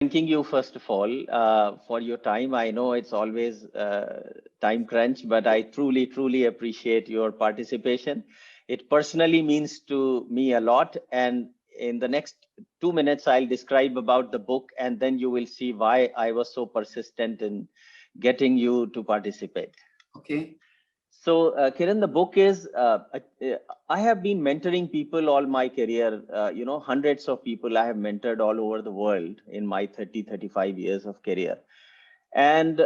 Thanking you first of all for your time. I know it's always time crunch, but I truly appreciate your participation. It personally means to me a lot. And in the next 2 minutes, I'll describe about the book, and then you will see why I was so persistent in getting you to participate. Okay. So, Kiran, the book is, I have been mentoring people all my career, hundreds of people I have mentored all over the world in my 35 years of career. And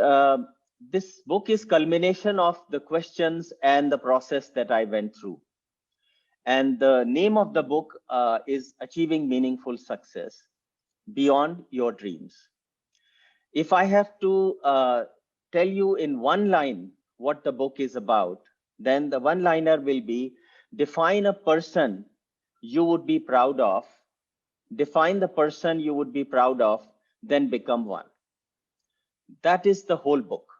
this book is culmination of the questions and the process that I went through. And the name of the book is Achieving Meaningful Success Beyond Your Dreams. If I have to tell you in one line what the book is about, then the one liner will be define a person you would be proud of, define the person you would be proud of, then become one. That is the whole book.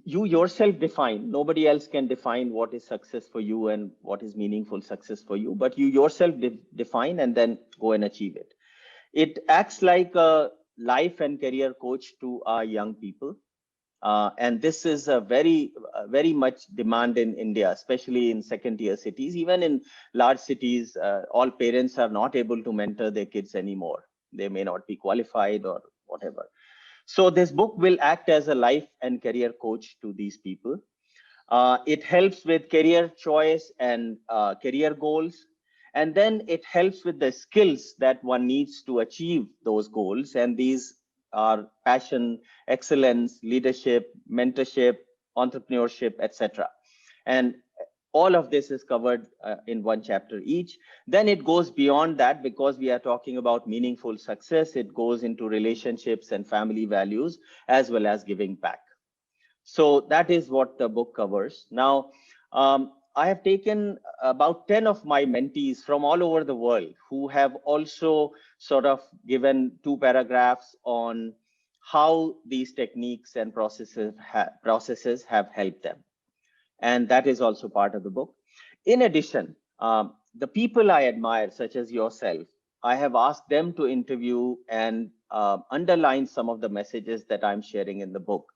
You yourself define, nobody else can define what is success for you and what is meaningful success for you, but you yourself define and then go and achieve it. It acts like a life and career coach to our young people. And this is a very much demand in India, especially in second tier cities. Even in large cities, all parents are not able to mentor their kids anymore. They may not be qualified or whatever. So this book will act as a life and career coach to these people. It helps with career choice and career goals. And then it helps with the skills that one needs to achieve those goals. And these are passion, excellence, leadership, mentorship, entrepreneurship, etc. And all of this is covered in one chapter each. Then it goes beyond that, because we are talking about meaningful success. It goes into relationships and family values, as well as giving back. So that is what the book covers. Now, I have taken about 10 of my mentees from all over the world who have also sort of given 2 paragraphs on how these techniques and processes have helped them. And that is also part of the book. In addition, the people I admire, such as yourself, I have asked them to interview and underline some of the messages that I'm sharing in the book.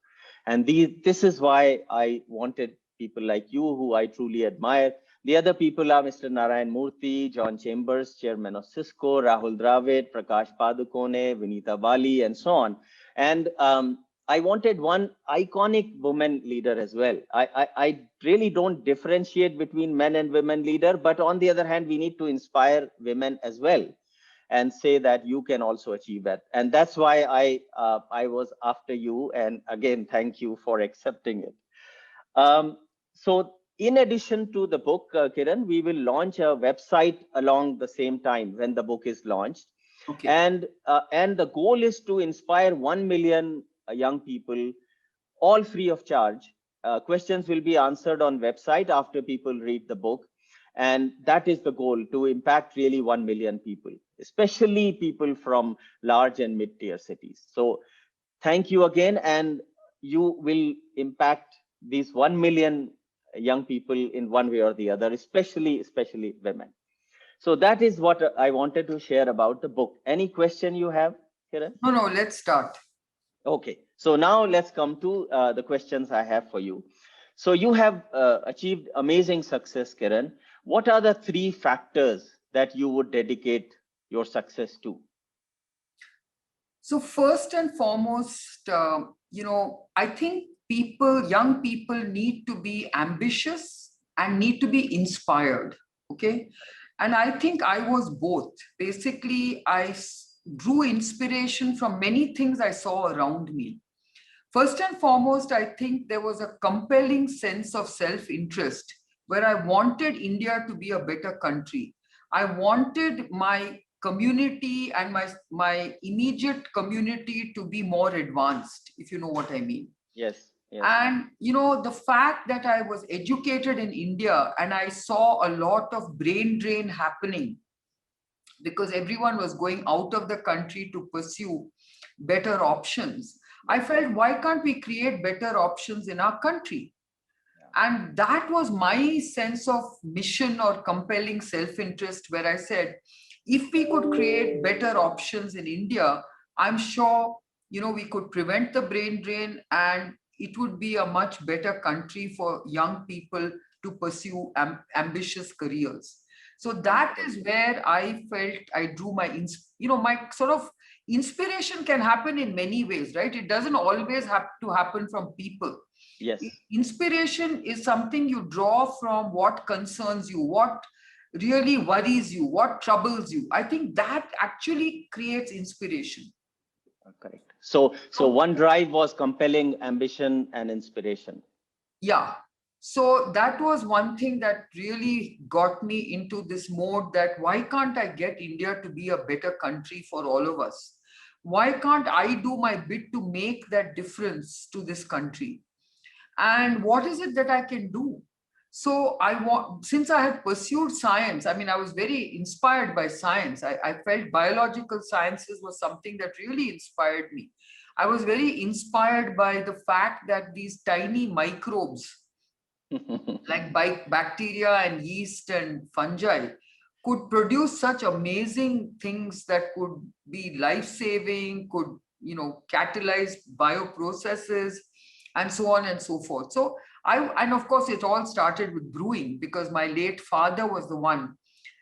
And this is why I wanted people like you, who I truly admire. The other people are Mr. Narayan Murthy, John Chambers, chairman of Cisco, Rahul Dravid, Prakash Padukone, Vinita Bali, and so on. And I wanted one iconic woman leader as well. I really don't differentiate between men and women leader, but on the other hand, we need to inspire women as well and say that you can also achieve that. And that's why I was after you. And again, thank you for accepting it. So in addition to the book, Kiran, we will launch a website along the same time when the book is launched. Okay. And the goal is to inspire 1 million young people, all free of charge. Questions will be answered on website after people read the book. And that is the goal, to impact really 1 million people, especially people from large and mid-tier cities. So thank you again. And you will impact these 1 million young people in one way or the other, especially women. So that is what I wanted to share about the book. Any question you have, Kiran? No, let's start. Okay, so now let's come to the questions I have for you. So you have achieved amazing success, Kiran. What are the 3 factors that you would dedicate your success to? So first and foremost, I think young people need to be ambitious and need to be inspired. Okay. And I think I was both. Basically, I drew inspiration from many things I saw around me. First and foremost, I think there was a compelling sense of self-interest where I wanted India to be a better country. I wanted my community and my immediate community to be more advanced, if you know what I mean. Yes. And, the fact that I was educated in India and I saw a lot of brain drain happening because everyone was going out of the country to pursue better options. I felt, why can't we create better options in our country? And that was my sense of mission or compelling self-interest, where I said, If we could create better options in India, I'm sure, we could prevent the brain drain, and it would be a much better country for young people to pursue ambitious careers. So that is where I felt I drew my sort of inspiration can happen in many ways, right? It doesn't always have to happen from people. Yes. Inspiration is something you draw from what concerns you, what really worries you, what troubles you. I think that actually creates inspiration. Correct. So one drive was compelling ambition and inspiration. Yeah. So that was one thing that really got me into this mode, that why can't I get India to be a better country for all of us? Why can't I do my bit to make that difference to this country? And what is it that I can do? So since I had pursued science, I mean, I was very inspired by science. I felt biological sciences was something that really inspired me. I was very inspired by the fact that these tiny microbes, like bacteria and yeast and fungi, could produce such amazing things that could be life-saving, could, catalyze bioprocesses, and so on and so forth. So and of course, it all started with brewing, because my late father was the one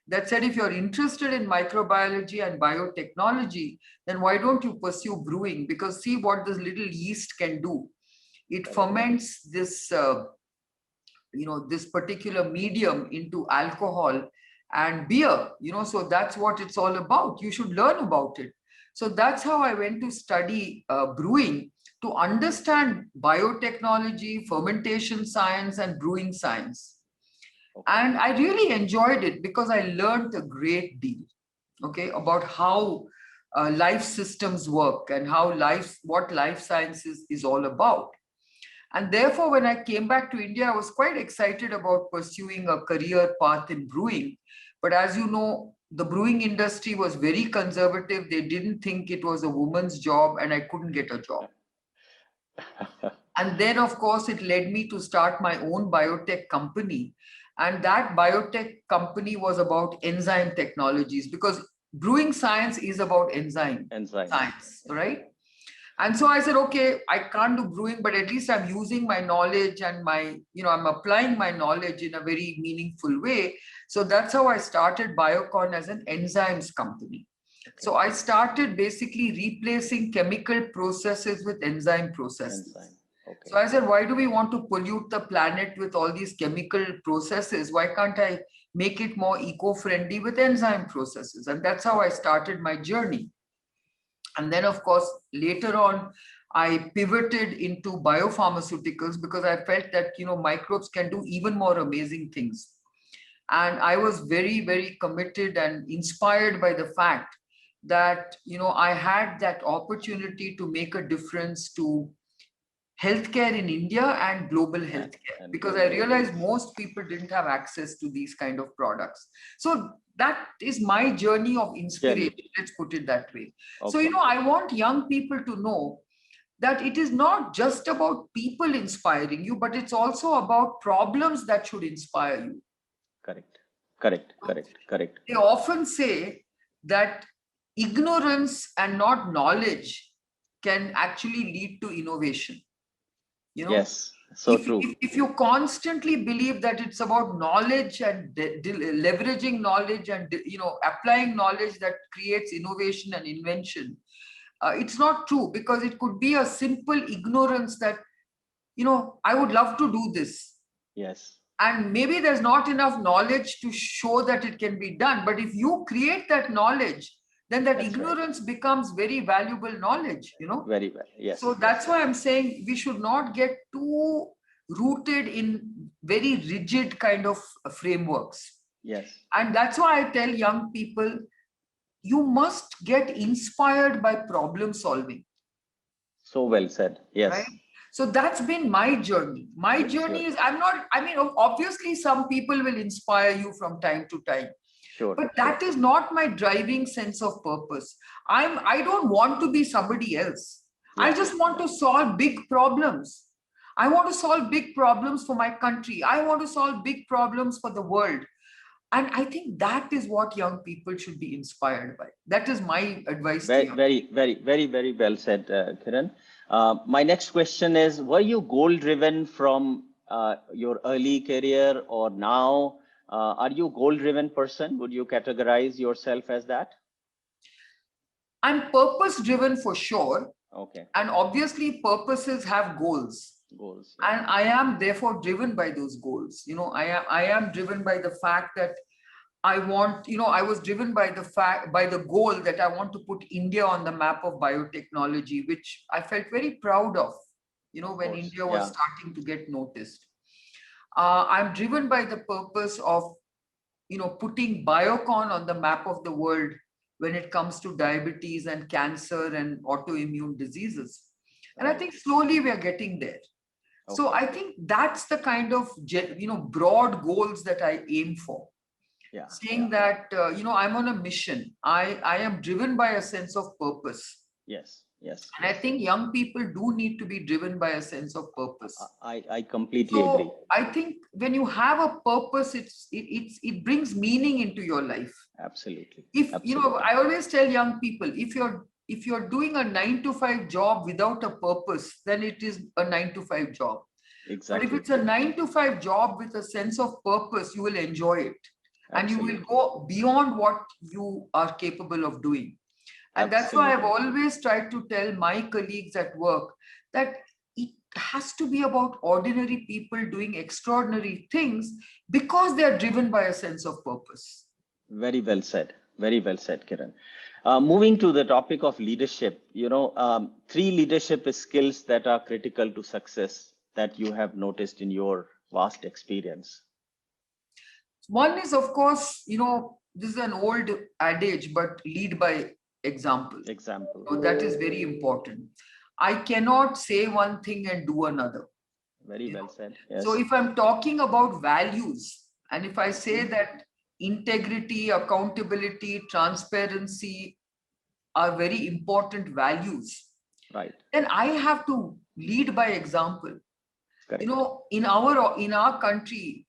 that said, if you're interested in microbiology and biotechnology, then why don't you pursue brewing? Because see what this little yeast can do. It ferments this, this particular medium into alcohol and beer, so that's what it's all about. You should learn about it. So that's how I went to study brewing, to understand biotechnology, fermentation science, and brewing science. And I really enjoyed it because I learned a great deal, okay, about how life systems work and what life sciences is all about. And therefore, when I came back to India, I was quite excited about pursuing a career path in brewing. But as you know, the brewing industry was very conservative. They didn't think it was a woman's job, and I couldn't get a job. And then, of course, it led me to start my own biotech company. And that biotech company was about enzyme technologies, because brewing science is about enzyme science, right? And so I said, okay, I can't do brewing, but at least I'm using my knowledge and I'm applying my knowledge in a very meaningful way. So that's how I started Biocon as an enzymes company. Okay. So I started basically replacing chemical processes with enzyme processes. Okay. So I said, why do we want to pollute the planet with all these chemical processes? Why can't I make it more eco-friendly with enzyme processes? And that's how I started my journey. And then, of course, later on, I pivoted into biopharmaceuticals, because I felt that, microbes can do even more amazing things. And I was very, very committed and inspired by the fact that, I had that opportunity to make a difference to healthcare in India and global healthcare, because I realized most people didn't have access to these kind of products. So that is my journey of inspiration. Let's put it that way. Okay. So, I want young people to know that it is not just about people inspiring you, but it's also about problems that should inspire you. Correct. They often say that ignorance and not knowledge can actually lead to innovation. Yes, so true. If you constantly believe that it's about knowledge and leveraging knowledge and applying knowledge that creates innovation and invention, it's not true, because it could be a simple ignorance that I would love to do this. Yes. And maybe there's not enough knowledge to show that it can be done. But if you create that knowledge, then that ignorance becomes very valuable knowledge, Very well, yes. So that's why I'm saying we should not get too rooted in very rigid kind of frameworks. Yes. And that's why I tell young people, you must get inspired by problem solving. So well said, yes. Right? So that's been my journey. My journey is, obviously some people will inspire you from time to time. Sure, but that is not my driving sense of purpose. I don't want to be somebody else. Yeah. I just want to solve big problems. I want to solve big problems for my country. I want to solve big problems for the world. And I think that is what young people should be inspired by. That is my advice to Very, young. very well said, Kiran. My next question is, were you goal-driven from your early career or now? Are you a goal-driven person? Would you categorize yourself as that? I'm purpose driven for sure. Okay. And obviously purposes have goals. Goals. Yeah. And I am therefore driven by those goals. I am driven by the fact that I want, I was driven by the goal that I want to put India on the map of biotechnology, which I felt very proud of, when India was starting to get noticed. I'm driven by the purpose of, putting biocon on the map of the world when it comes to diabetes and cancer and autoimmune diseases. And I think slowly we are getting there. Okay. So I think that's the kind of, broad goals that I aim for. Yeah, saying that, I'm on a mission. I am driven by a sense of purpose. Yes. And I think young people do need to be driven by a sense of purpose. I completely agree. I think when you have a purpose, it brings meaning into your life. Absolutely. I always tell young people, if you're doing a 9-to-5 job without a purpose, then it is a 9-to-5 job. Exactly. But if it's a 9-to-5 job with a sense of purpose, you will enjoy it. And Absolutely. You will go beyond what you are capable of doing. And Absolutely. That's why I've always tried to tell my colleagues at work that it has to be about ordinary people doing extraordinary things because they are driven by a sense of purpose. Very well said. Very well said, Kiran. Moving to the topic of leadership, 3 leadership skills that are critical to success that you have noticed in your vast experience. One is, of course, this is an old adage, but lead by example. So that is very important. I cannot say one thing and do another. Very well said. Yes. So if I'm talking about values, and if I say that integrity, accountability, transparency are very important values, right, then I have to lead by example. Correct. In our country,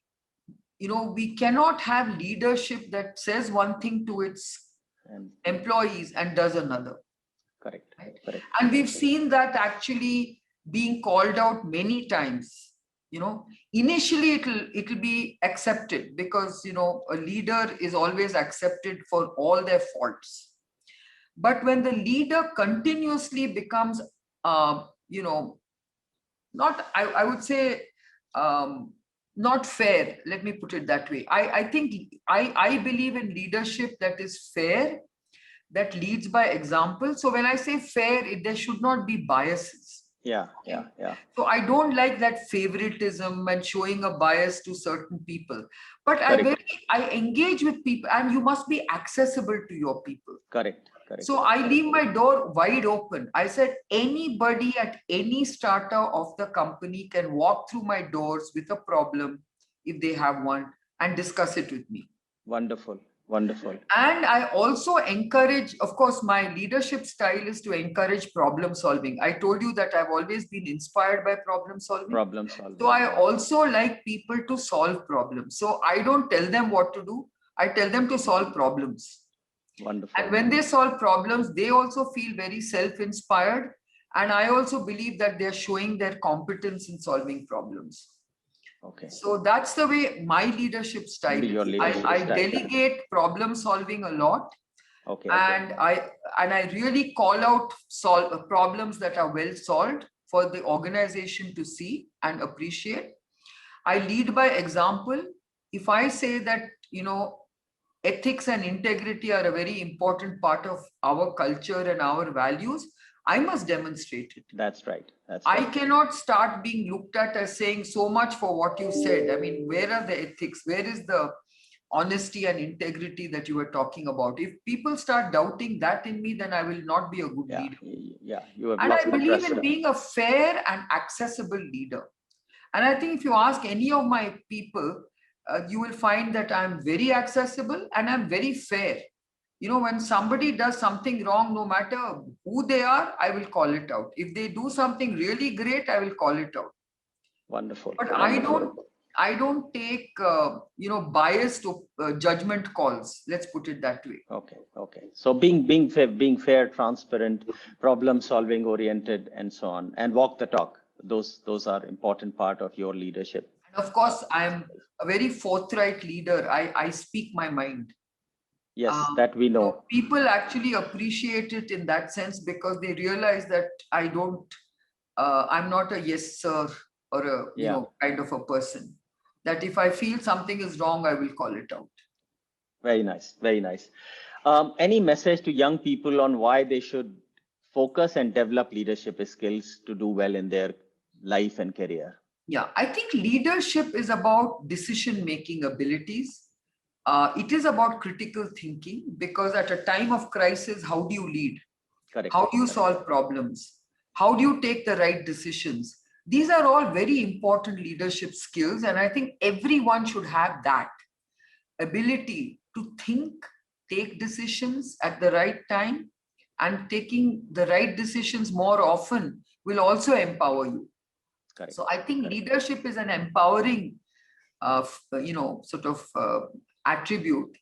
we cannot have leadership that says one thing to its employees and does another. Correct. Right? Correct. And we've seen that actually being called out many times. Initially it'll be accepted because, a leader is always accepted for all their faults. But when the leader continuously becomes, I would say, not fair. Let me put it that way. I think I believe in leadership that is fair, that leads by example. So when I say fair, there should not be biases. Yeah. So I don't like that favoritism and showing a bias to certain people. But Correct. I engage with people, and you must be accessible to your people. Correct. So I leave my door wide open. I said, anybody at any strata of the company can walk through my doors with a problem, if they have one, and discuss it with me. Wonderful. And I also encourage, of course, my leadership style is to encourage problem solving. I told you that I've always been inspired by problem solving. So I also like people to solve problems. So I don't tell them what to do. I tell them to solve problems. Wonderful. And when they solve problems, they also feel very self-inspired. And I also believe that they're showing their competence in solving problems. Okay. So that's the way my leadership style is. I delegate problem solving a lot. Okay. And I really call out problems that are well solved for the organization to see and appreciate. I lead by example. If I say that, ethics and integrity are a very important part of our culture and our values, I must demonstrate it. That's right. I cannot start being looked at as saying so much for what you said. I mean, where are the ethics? Where is the honesty and integrity that you were talking about? If people start doubting that in me, then I will not be a good leader. Yeah, you have and I believe in being a fair and accessible leader. And I think if you ask any of my people, you will find that I'm very accessible and I'm very fair. When somebody does something wrong, no matter who they are, I will call it out. If they do something really great, I will call it out. Wonderful. But I don't I don't take, biased judgment calls. Let's put it that way. Okay, okay. So being fair, transparent, problem solving oriented, and so on, and walk the talk. Those are important part of your leadership. And of course, I'm a very forthright leader. I speak my mind. Yes, that we know. People actually appreciate it in that sense because they realize that I'm not a yes sir or a kind of a person. That if I feel something is wrong, I will call it out. Very nice, very nice. Any message to young people on why they should focus and develop leadership skills to do well in their life and career? Yeah, I think leadership is about decision-making abilities. It is about critical thinking because at a time of crisis, how do you lead? Correct. How do you solve problems? How do you take the right decisions? These are all very important leadership skills, and I think everyone should have that ability to think, take decisions at the right time, and taking the right decisions more often will also empower you. Correct. So I think leadership is an empowering, attribute.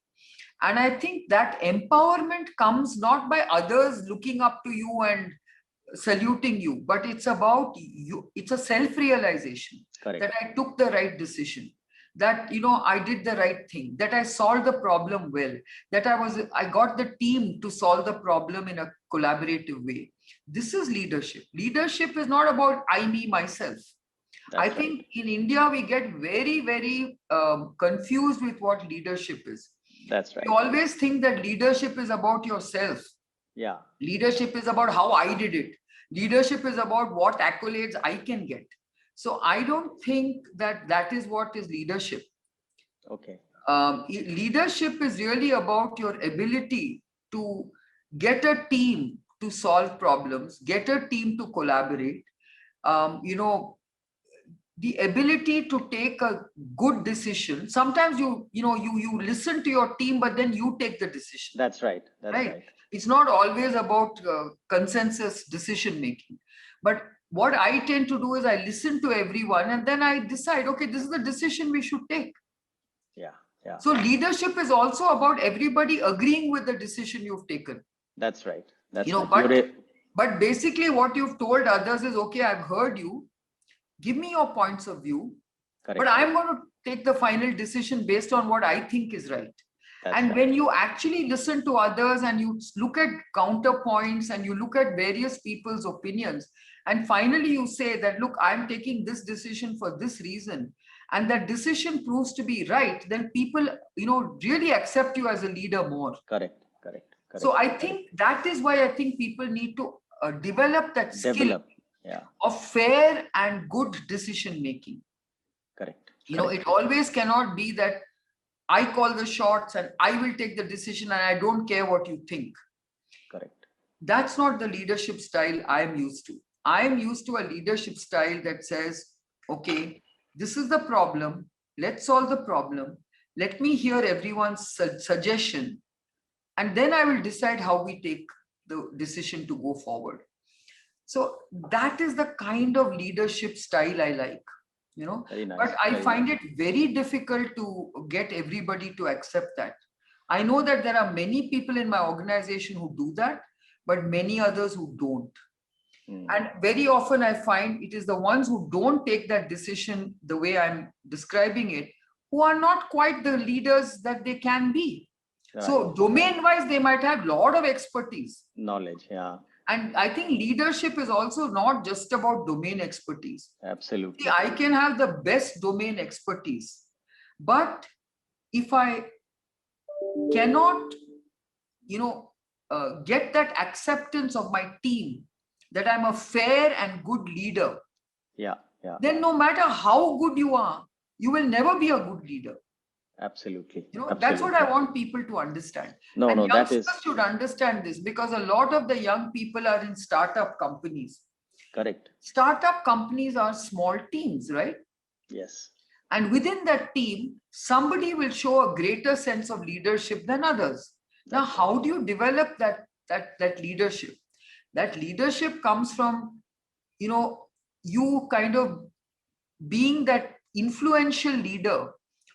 And I think that empowerment comes not by others looking up to you and saluting you, but it's about you. It's a self-realization that I took the right decision, that I did the right thing, that I solved the problem well, that I got the team to solve the problem in a collaborative way. This is leadership. Leadership is not about I, me, myself. I think in India, we get very, very confused with what leadership is. That's right. You always think that leadership is about yourself. Yeah. Leadership is about how I did it. Leadership is about what accolades I can get. So I don't think that is what is leadership. Okay. Leadership is really about your ability to get a team to solve problems, get a team to collaborate. The ability to take a good decision. Sometimes you listen to your team, but then you take the decision. That's right. That's right. It's not always about consensus decision making. But what I tend to do is I listen to everyone and then I decide, okay, this is the decision we should take. Yeah. Yeah. So leadership is also about everybody agreeing with the decision you've taken. That's right. That's right. But basically what you've told others is, okay, I've heard you. Give me your points of view. Correct. But I'm going to take the final decision based on what I think is right. And when you actually listen to others and you look at counterpoints and you look at various people's opinions, and finally you say that, look, I'm taking this decision for this reason, and that decision proves to be right, then people, really accept you as a leader more. Correct. So I think that is why I think people need to develop that skill of fair and good decision making. Correct. It always cannot be that I call the shots and I will take the decision and I don't care what you think. Correct. That's not the leadership style I am used to. I am used to a leadership style that says, okay, this is the problem. Let's solve the problem. Let me hear everyone's suggestion. And then I will decide how we take the decision to go forward. So that is the kind of leadership style I like. Very nice. But I find it very difficult to get everybody to accept that. I know that there are many people in my organization who do that, but many others who don't. And very often I find it is the ones who don't take that decision the way I'm describing it, who are not quite the leaders that they can be. Right. So domain-wise, they might have a lot of expertise. Knowledge, yeah. And I think leadership is also not just about domain expertise. Absolutely. See, I can have the best domain expertise, but if I cannot, get that acceptance of my team that I'm a fair and good leader, then no matter how good you are, you will never be a good leader. Absolutely. That's what I want people to understand. Youngsters should understand this because a lot of the young people are in startup companies. Correct. Startup companies are small teams, right? Yes. And within that team, somebody will show a greater sense of leadership than others. Now, how do you develop that leadership? That leadership comes from, you kind of being that influential leader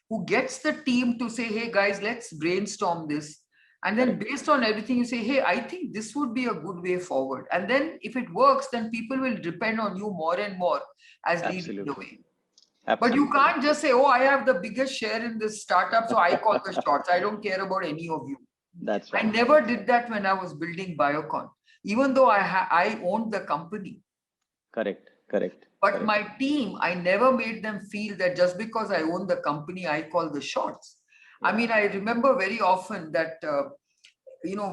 who gets the team to say, hey guys, let's brainstorm this. And then based on everything, you say, hey, I think this would be a good way forward. And then if it works, then people will depend on you more and more as leading the way. But you can't just say, oh, I have the biggest share in this startup, so I call the shots. I don't care about any of you. That's right. I never did that when I was building Biocon, even though I owned the company. Correct. But my team, I never made them feel that just because I own the company, I call the shots. Yeah. I mean, I remember very often that,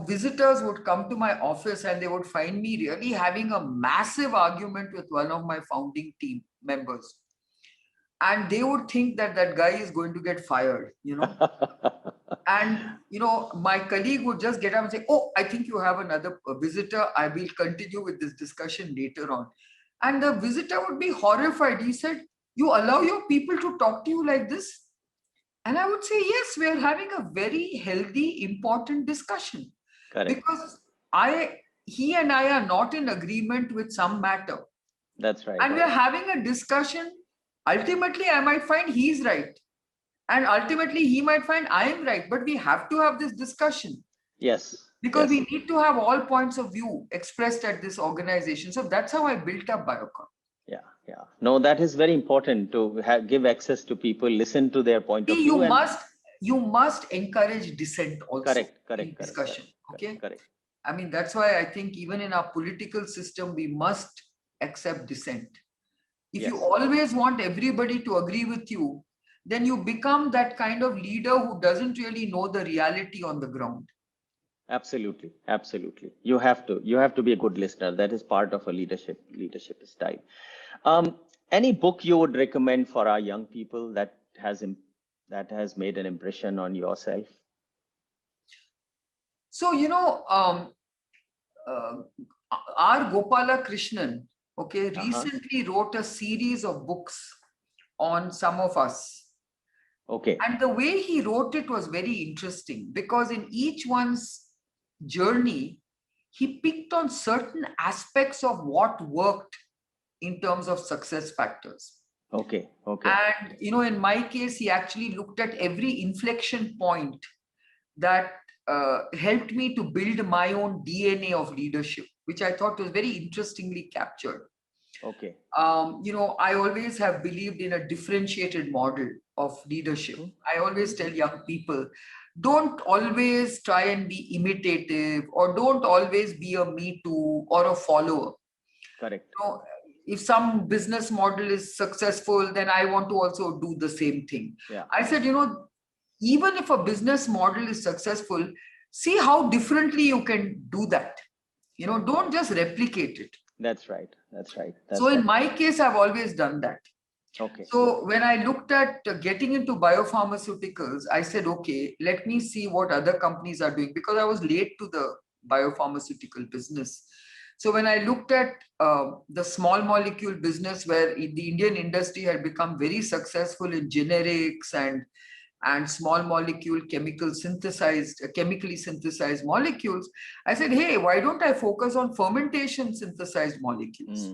visitors would come to my office and they would find me really having a massive argument with one of my founding team members. And they would think that that guy is going to get fired, And, my colleague would just get up and say, oh, I think you have another visitor. I will continue with this discussion later on. And the visitor would be horrified. He said, you allow your people to talk to you like this? And I would say, yes, we are having a very healthy, important discussion. Correct. Because he and I are not in agreement with some matter. That's right. And we are having a discussion. Ultimately, I might find he's right. And ultimately, he might find I'm right. But we have to have this discussion. Yes. Because we need to have all points of view expressed at this organization. So that's how I built up Biocon. Yeah. No, that is very important to give access to people, listen to their point of view. You must encourage dissent also. Correct. Discussion. Okay. Correct. I mean, that's why I think even in our political system, we must accept dissent. If you always want everybody to agree with you, then you become that kind of leader who doesn't really know the reality on the ground. Absolutely. You have to be a good listener. That is part of a leadership style. Any book you would recommend for our young people that has made an impression on yourself? So, R. Gopala Krishnan, recently wrote a series of books on some of us. Okay. And the way he wrote it was very interesting because in each one's journey, he picked on certain aspects of what worked in terms of success factors. Okay. And, in my case, he actually looked at every inflection point that helped me to build my own DNA of leadership, which I thought was very interestingly captured. Okay. I always have believed in a differentiated model of leadership. I always tell young people, don't always try and be imitative or don't always be a me too or a follower. Correct. If some business model is successful, then I want to also do the same thing. Yeah. I said, even if a business model is successful, see how differently you can do that. Don't just replicate it. That's right. So in my case, I've always done that. Okay. So when I looked at getting into biopharmaceuticals, I said, okay, let me see what other companies are doing because I was late to the biopharmaceutical business. So when I looked at the small molecule business where the Indian industry had become very successful in generics and small molecule chemically synthesized molecules, I said, hey, why don't I focus on fermentation synthesized molecules?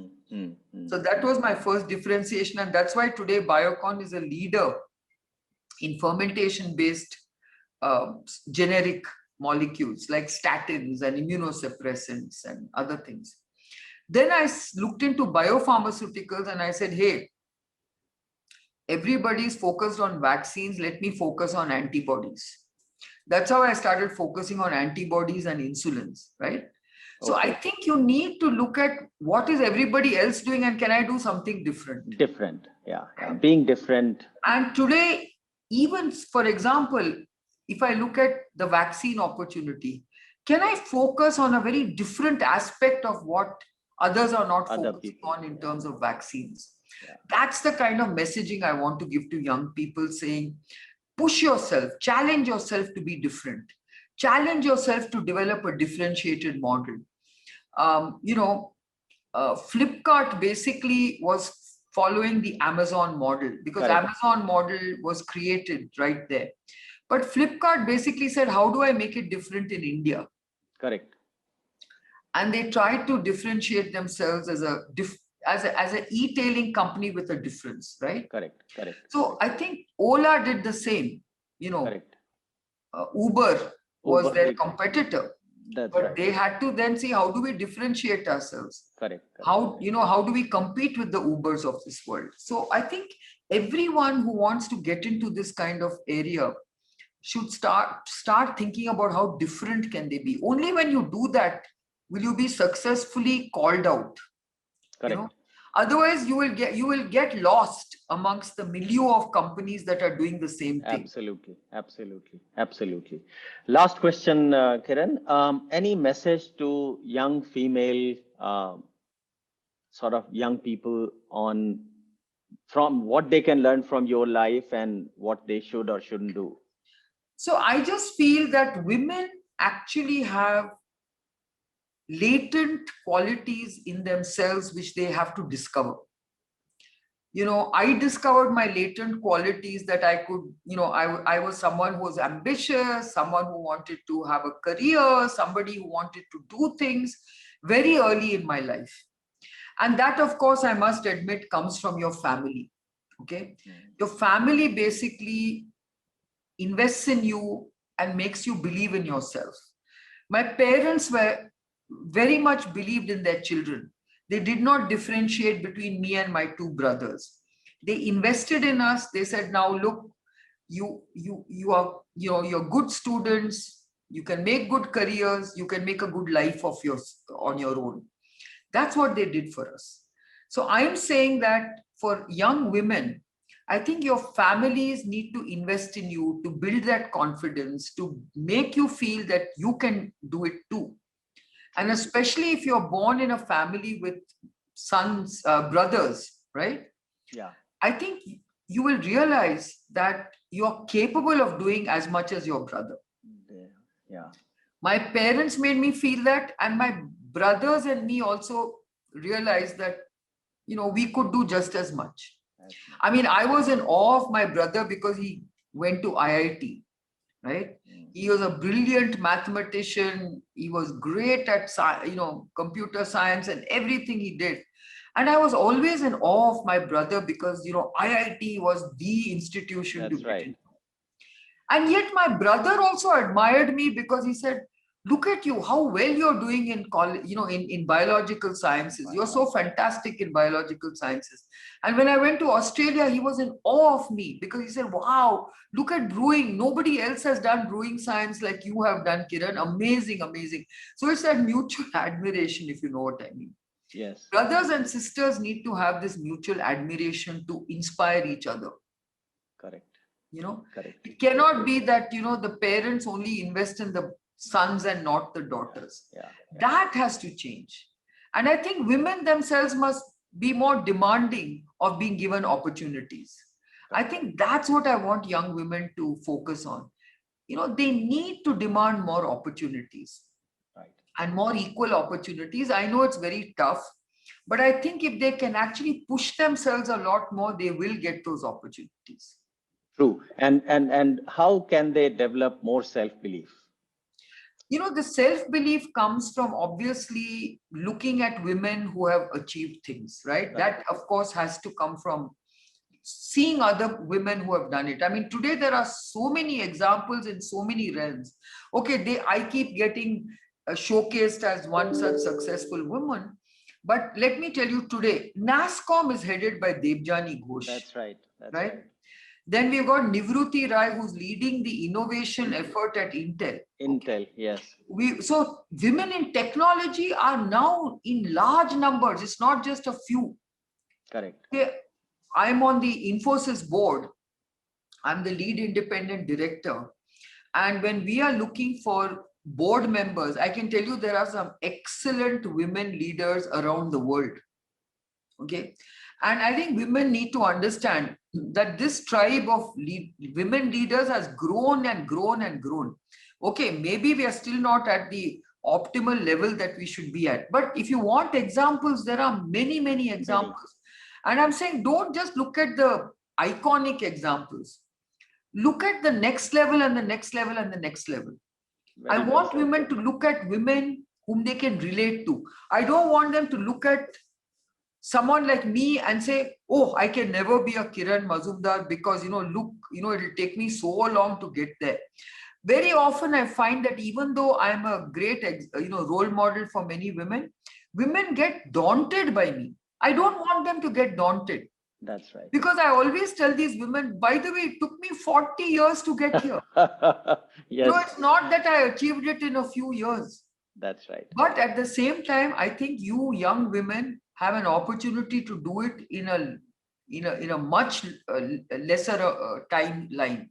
So that was my first differentiation. And that's why today Biocon is a leader in fermentation-based generic molecules like statins and immunosuppressants and other things. Then I looked into biopharmaceuticals and I said, hey, everybody's focused on vaccines. Let me focus on antibodies. That's how I started focusing on antibodies and insulins, right? So I think you need to look at what is everybody else doing and can I do something different? Yeah. Being different. And today, even for example, if I look at the vaccine opportunity, can I focus on a very different aspect of what others are not focusing on in terms of vaccines? Yeah. That's the kind of messaging I want to give to young people, saying, push yourself, challenge yourself to be different, challenge yourself to develop a differentiated model. Flipkart basically was following the Amazon model because Amazon model was created right there. But Flipkart basically said, how do I make it different in India? Correct. And they tried to differentiate themselves as a e-tailing company with a difference, right? Correct. Correct. So I think Ola did the same. Correct. Uber was Uber, their competitor, that's but right. they had to then see how do we differentiate ourselves? Correct. How do we compete with the Ubers of this world? So I think everyone who wants to get into this kind of area should start thinking about how different can they be. Only when you do that will you be successfully called out. Correct. Otherwise you will get lost amongst the milieu of companies that are doing the same thing. Absolutely. Last question, Kiran. Any message to young female, sort of young people from what they can learn from your life and what they should or shouldn't do? So I just feel that women actually have latent qualities in themselves which they have to discover. I discovered my latent qualities that I could, I was someone who was ambitious, someone who wanted to have a career, somebody who wanted to do things very early in my life. And that, of course, I must admit, comes from your family. Okay. Your family basically invests in you and makes you believe in yourself. My parents were very much believed in their children. They did not differentiate between me and my two brothers. They invested in us. They said, now look, you are, you're good students. You can make good careers. You can make a good life of yours on your own. That's what they did for us. So I'm saying that for young women, I think your families need to invest in you to build that confidence, to make you feel that you can do it too. And especially if you're born in a family with sons, brothers, right? Yeah. I think you will realize that you're capable of doing as much as your brother. Yeah. My parents made me feel that, and my brothers and me also realized that, we could do just as much. I mean, I was in awe of my brother because he went to IIT, right? He was a brilliant mathematician. He was great at, computer science and everything he did. And I was always in awe of my brother because, IIT was the institution to get into. And yet my brother also admired me because he said, look at you, how well you're doing in college, in biological sciences. You're so fantastic in biological sciences. And when I went to Australia, he was in awe of me because he said, wow, look at brewing. Nobody else has done brewing science like you have done, Kiran. Amazing. So it's that mutual admiration, if you know what I mean. Yes. Brothers and sisters need to have this mutual admiration to inspire each other. Correct. Correct. It cannot be that, the parents only invest in the sons and not the daughters. Yeah. That has to change. And I think women themselves must be more demanding of being given opportunities. I think that's what I want young women to focus on. They need to demand more opportunities. Right. And more equal opportunities. I know it's very tough, but I think if they can actually push themselves a lot more, they will get those opportunities. True. And how can they develop more self-belief? The self-belief comes from obviously looking at women who have achieved things, right? That, of course, has to come from seeing other women who have done it. I mean, today there are so many examples in so many realms. Okay, I keep getting showcased as one such successful woman. But let me tell you today, NASSCOM is headed by Debjani Ghosh. That's right. Right? Then we've got Nivruti Rai, who's leading the innovation effort at Intel. Yes. So women in technology are now in large numbers. It's not just a few. Correct. Okay, I'm on the Infosys board. I'm the lead independent director. And when we are looking for board members, I can tell you there are some excellent women leaders around the world. Okay. And I think women need to understand that this tribe of women leaders has grown and grown and grown. Okay, maybe we are still not at the optimal level that we should be at. But if you want examples, there are many, many examples. And I'm saying, don't just look at the iconic examples. Look at the next level and the next level and the next level. I want women to look at women whom they can relate to. I don't want them to look at someone like me and say, oh, I can never be a Kiran Majumdar because, look, it'll take me so long to get there. Very often I find that even though I'm a great, role model for many women, women get daunted by me. I don't want them to get daunted. That's right. Because I always tell these women, by the way, it took me 40 years to get here. Yes. It's not that I achieved it in a few years. That's right. But at the same time, I think you young women have an opportunity to do it in a much lesser timeline,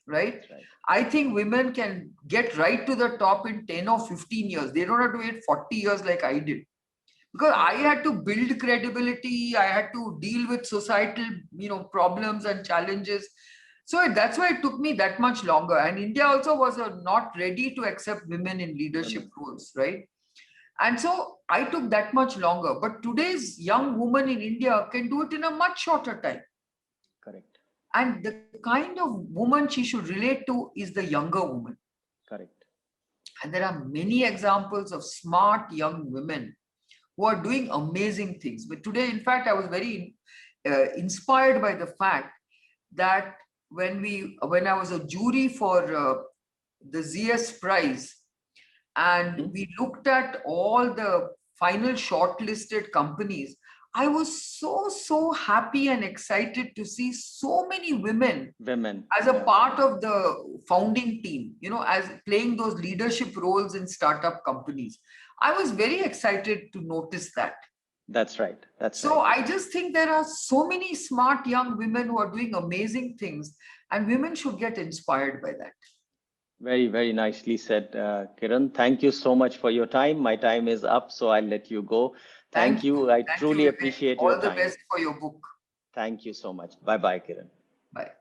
right? Right. I think women can get right to the top in 10 or 15 years. They don't have to wait 40 years like I did. Because I had to build credibility, I had to deal with societal, problems and challenges. So that's why it took me that much longer. And India also was not ready to accept women in leadership roles, right? And so I took that much longer. But today's young woman in India can do it in a much shorter time. Correct. And the kind of woman she should relate to is the younger woman. Correct. And there are many examples of smart young women who are doing amazing things. But today, in fact, I was very inspired by the fact that when I was a jury for the ZS Prize, and we looked at all the final shortlisted companies, I was so happy and excited to see so many women as a part of the founding team, as playing those leadership roles in startup companies. I was very excited to notice that. That's right. So I just think there are so many smart young women who are doing amazing things, and women should get inspired by that. Very, very nicely said, Kiran. Thank you so much for your time. My time is up, so I'll let you go. Thank you. I truly appreciate your time. All the best for your book. Thank you so much. Bye-bye, Kiran. Bye.